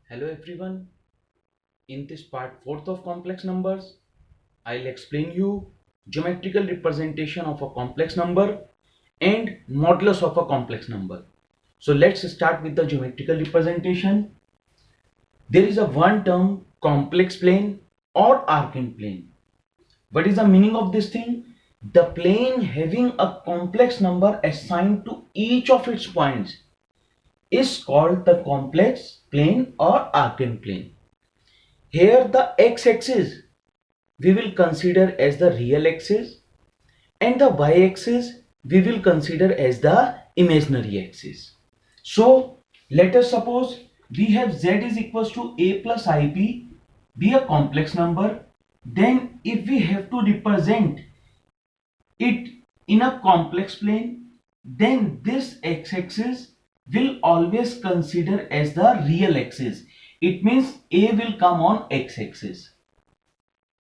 Hello everyone. In this part 4th of complex numbers, I'll explain you geometrical representation of a complex number and modulus of a complex number. So let's start with the geometrical representation. There is a one term complex plane or arcane plane. What is the meaning of this thing? The plane having a complex number assigned to each of its points is called the complex plane or arcane plane. Here the x-axis we will consider as the real axis and the y-axis we will consider as the imaginary axis. So let us suppose we have z is equals to a plus ib be a complex number. Then if we have to represent it in a complex plane, then this x-axis will always consider as the real axis. It means a will come on x-axis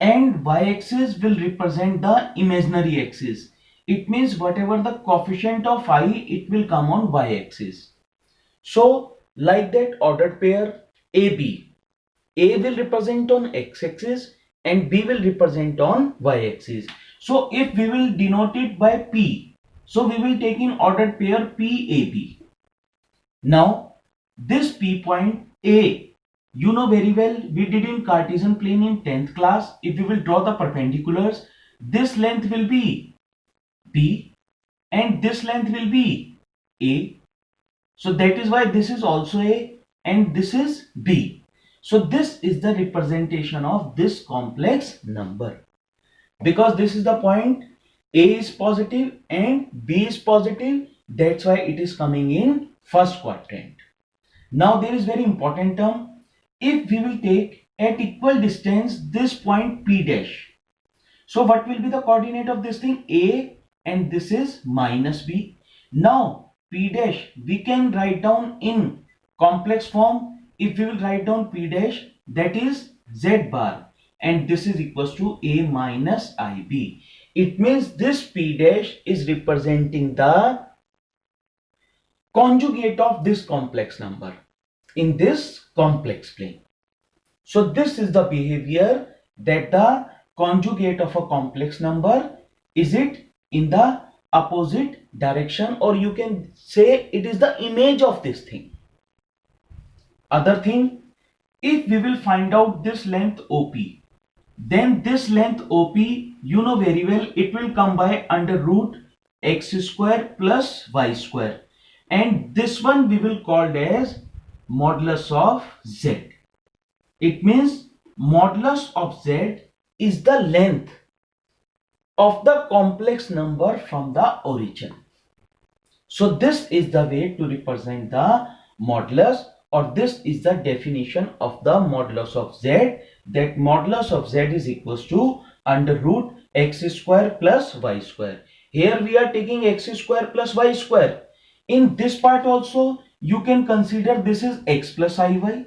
and y-axis will represent the imaginary axis. It means whatever the coefficient of I, it will come on y-axis. So like that ordered pair AB, A will represent on x-axis and B will represent on y-axis. So if we will denote it by P, so we will take in ordered pair PAB. Now this P point A, you know very well, we did in Cartesian plane in 10th class. If we will draw the perpendiculars, this length will be B and this length will be A. So that is why this is also A and this is B. So this is the representation of this complex number. Because this is the point, A is positive and B is positive, that's why it is coming in first quadrant. Now there is very important term. If we will take at equal distance this point P dash. So what will be the coordinate of this thing? A and this is minus B. Now P dash we can write down in complex form. If we will write down P dash, that is Z bar and this is equals to A minus IB. It means this P dash is representing the conjugate of this complex number in this complex plane. So this is the behavior that the conjugate of a complex number, is it in the opposite direction, or you can say it is the image of this thing. Other thing, if we will find out this length OP, then this length OP, you know very well, it will come by under root x square plus y square, and this one we will call as modulus of z. It means modulus of z is the length of the complex number from the origin. So this is the way to represent the modulus, or this is the definition of the modulus of z, that modulus of z is equals to under root x square plus y square. Here we are taking x square plus y square. In this part also you can consider this is x plus iy,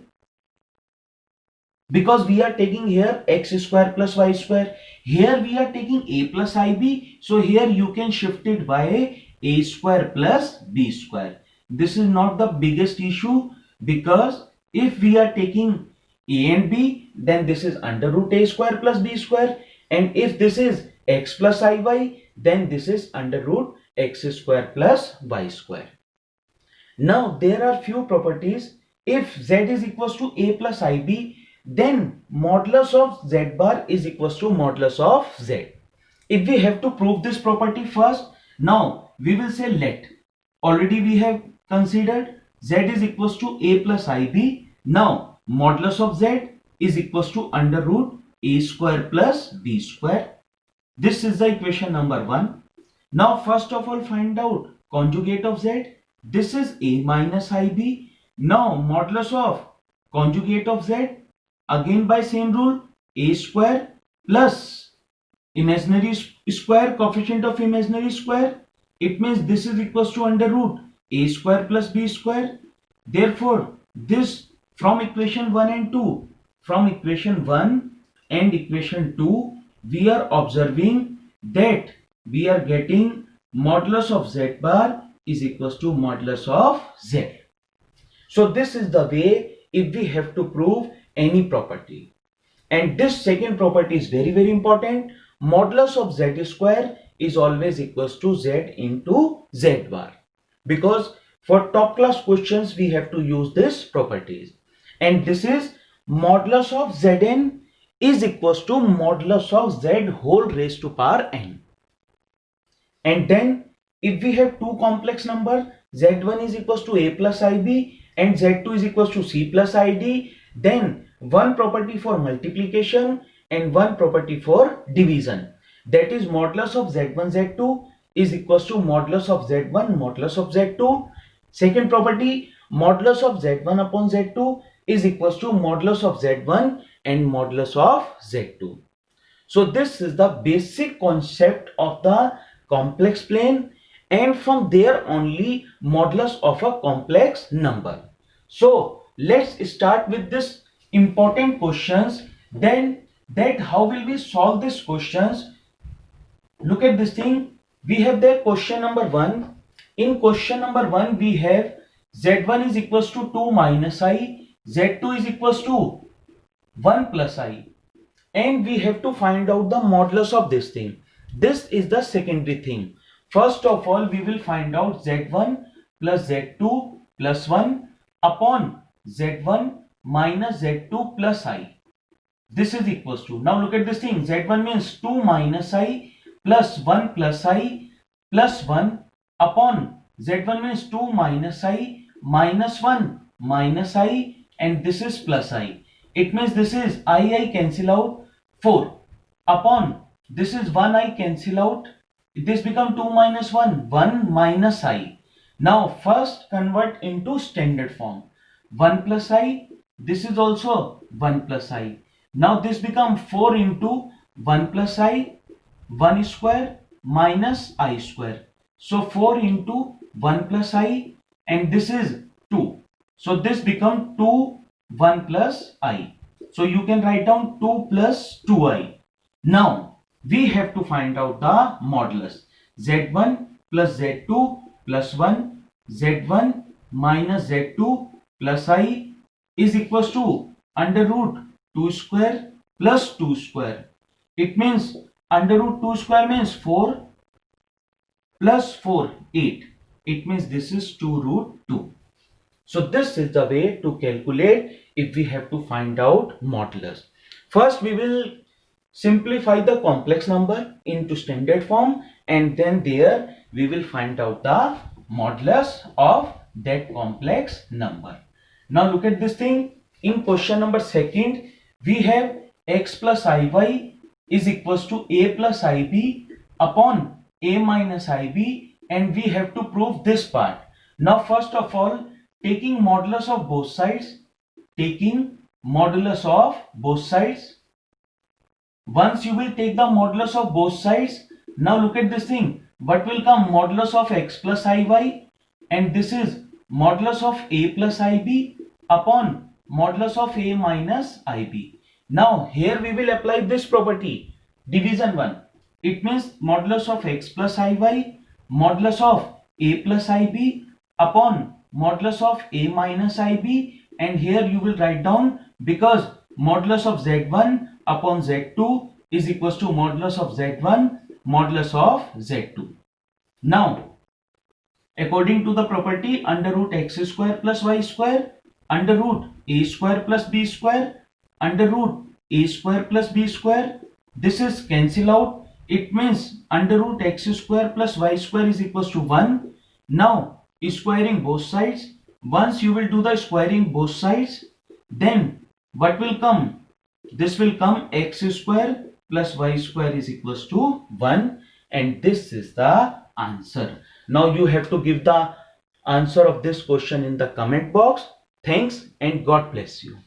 because we are taking here x square plus y square. Here we are taking a plus ib, so here you can shift it by a square plus b square. This is not the biggest issue, because if we are taking a and b, then this is under root a square plus b square, and if this is x plus iy, then this is under root x square plus y square. Now there are few properties. If z is equals to a plus ib, then modulus of z bar is equals to modulus of z. If we have to prove this property first, now we will say let. Already we have considered z is equals to a plus ib. Now modulus of z is equals to under root a square plus b square. This is the equation number 1. Now first of all find out conjugate of z. This is a minus ib. Now modulus of conjugate of z, again by same rule, a square plus imaginary square, coefficient of imaginary square. It means this is equals to under root a square plus b square. Therefore this from equation 1 and 2, from equation 1 and equation 2, we are observing that we are getting modulus of z bar is equals to modulus of z. So this is the way if we have to prove any property. And this second property is very, very important. Modulus of z square is always equals to z into z bar. Because for top class questions, we have to use this properties. And this is modulus of zn is equals to modulus of z whole raised to power n. And then if we have two complex numbers, z1 is equals to a plus ib and z2 is equals to c plus id, then one property for multiplication and one property for division. That is modulus of z1 z2 is equals to modulus of z1 modulus of z2. Second property, modulus of z1 upon z2 is equals to modulus of z1 and modulus of z2. So this is the basic concept of the complex plane, and from there only modulus of a complex number. So let's start with this important questions. Then that how will we solve these questions? Look at this thing. We have the question number 1. In question number 1 we have z1 is equals to 2 minus I, z2 is equals to 1 plus I, and we have to find out the modulus of this thing. This is the secondary thing. First of all, we will find out z1 plus z2 plus 1 upon z1 minus z2 plus I. This is equals to, now look at this thing, z1 means 2 minus I plus 1 plus I plus 1 upon z1 means 2 minus I minus 1 minus I, and this is plus I. It means this is I cancel out 4 upon this is 1 I cancel out. This become 2 minus 1 minus I. Now first convert into standard form. 1 plus I, this is also 1 plus I. Now this become 4 into 1 plus I, 1 square minus I square. So 4 into 1 plus I, and this is 2. So this become 2 1 plus I. So you can write down 2 plus 2i. Now we have to find out the modulus. z1 plus z2 plus 1, z1 minus z2 plus I is equals to under root 2 square plus 2 square. It means under root 2 square means 4 plus 4, 8. It means this is 2 root 2. So this is the way to calculate if we have to find out modulus. First we will simplify the complex number into standard form, and then there we will find out the modulus of that complex number. Now look at this thing. In question number 2, we have x plus iy is equals to a plus ib upon a minus ib, and we have to prove this part. Now first of all, taking modulus of both sides, once you will take the modulus of both sides, now look at this thing. What will come? Modulus of x plus iy, and this is modulus of a plus ib upon modulus of a minus ib. Now here we will apply this property, division 1. It means modulus of x plus iy, modulus of a plus ib upon modulus of a minus ib, and here you will write down, because modulus of z1 upon z2 is equals to modulus of z1 modulus of z2. Now according to the property, under root x square plus y square, under root a square plus b square, under root a square plus b square, this is cancel out. It means under root x square plus y square is equals to 1. Now squaring both sides. Once you will do the squaring both sides, then what will come? This will come x square plus y square is equals to 1, and this is the answer. Now you have to give the answer of this question in the comment box. Thanks and God bless you.